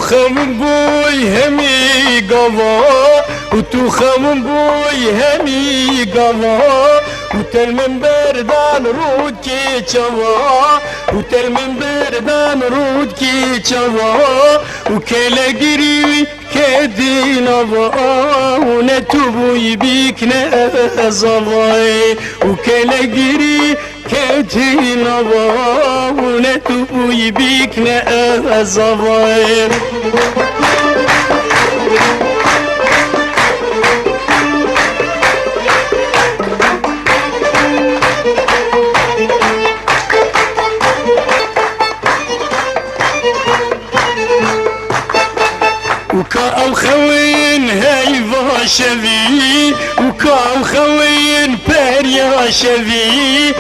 خم بوی همی گوا و تو خم بوی همی گوا و تل من بردان رود کی چوا و تل من بردان رود کی چوا و کل گیری که دینوا و نتو بوی بیک نه زوای و کل گیری که دینوا و نتو بوی بیک نه زوای وكاو خوين هيفا شذي وكاو خوين بريا شذي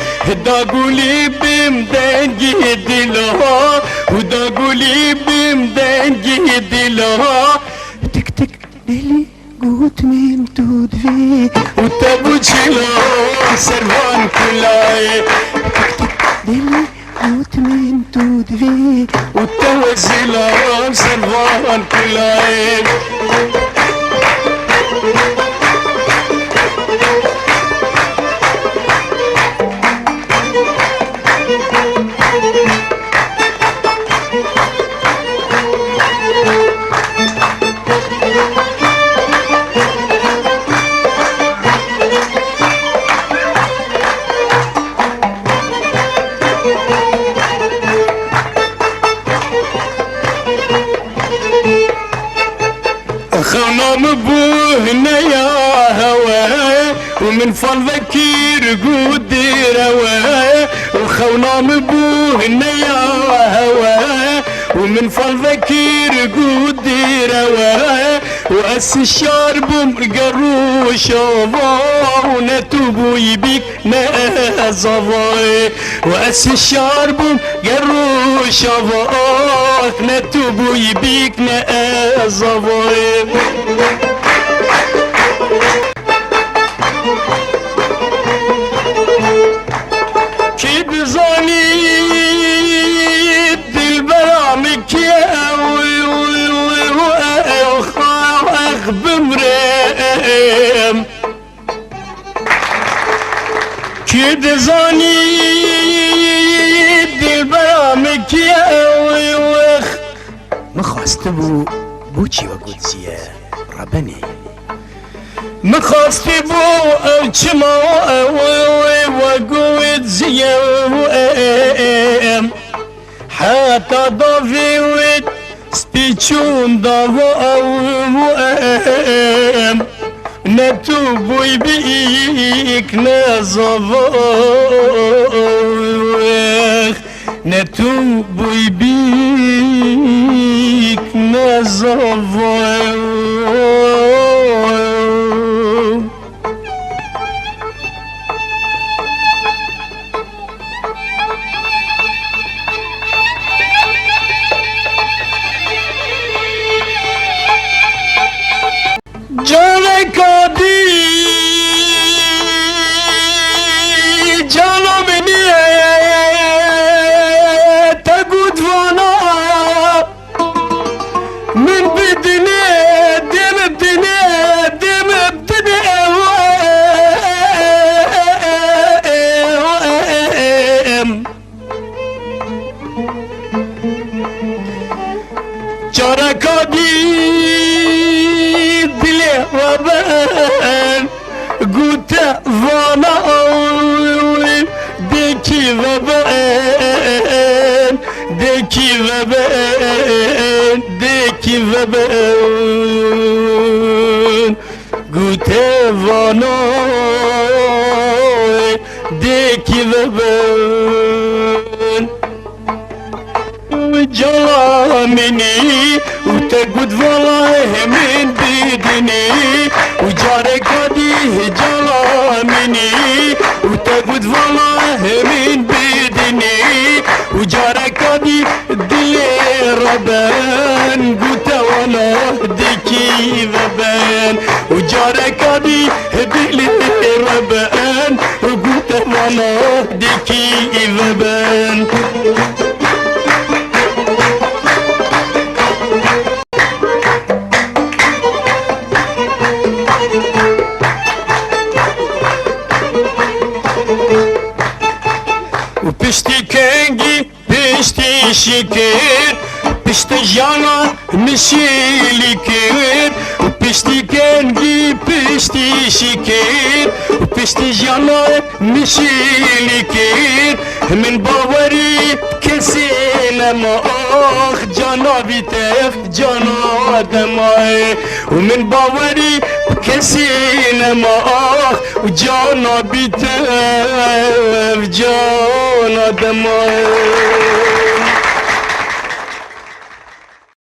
داقولي بمدنجي دلها وداقولي بمدنجي دلها تك تك دلي قوت من تودفي وتابو تشيلا سرفان كلاي تك تك دلي قوت من تودفي وتوزيلا سرفان كلاي خونام بوهنا يا هوا ومن فضلك يرقود روا وخونام بوهنا يا هوا ومن فضلك يرقود روا وأس الشارب مرقرو شوفا ونتوبو يبيك نازفاي وأس الشارب مرقرو شوفا نتوبو يبيك نازفاي كيد زاني دل برامك يا بمرم كيد زاني دل برامك يا مخواست بو چی و گوزیه ربنی مخواست بو او چما و گوزیه حتى ضفيوت سبيتشون ضوام نتوب بيك نزواخ نتوب بيك نزواخ جانك دي جانو مني تقود وانا من بدني دم بدني دم بدني جانك دي وبان قلت فانا ديكي وبان ديكي وبان ديكي وبان قلت فانا ديكي وبان جلا مني وتقود والله من بدني وجارك دي جلا مني وتقود والله من بدني وجارك دي ربان قلت والله ديكي ذبان وجارك دي ربان قلت والله ديكي ذبان pişti kengi pişti şeker pişti jana nişilikir pişti kengi pişti şeker pişti jana nişilikir min baveri kesinema ah cana bitef cana demay min baveri kesinema ah cana bitef cana demay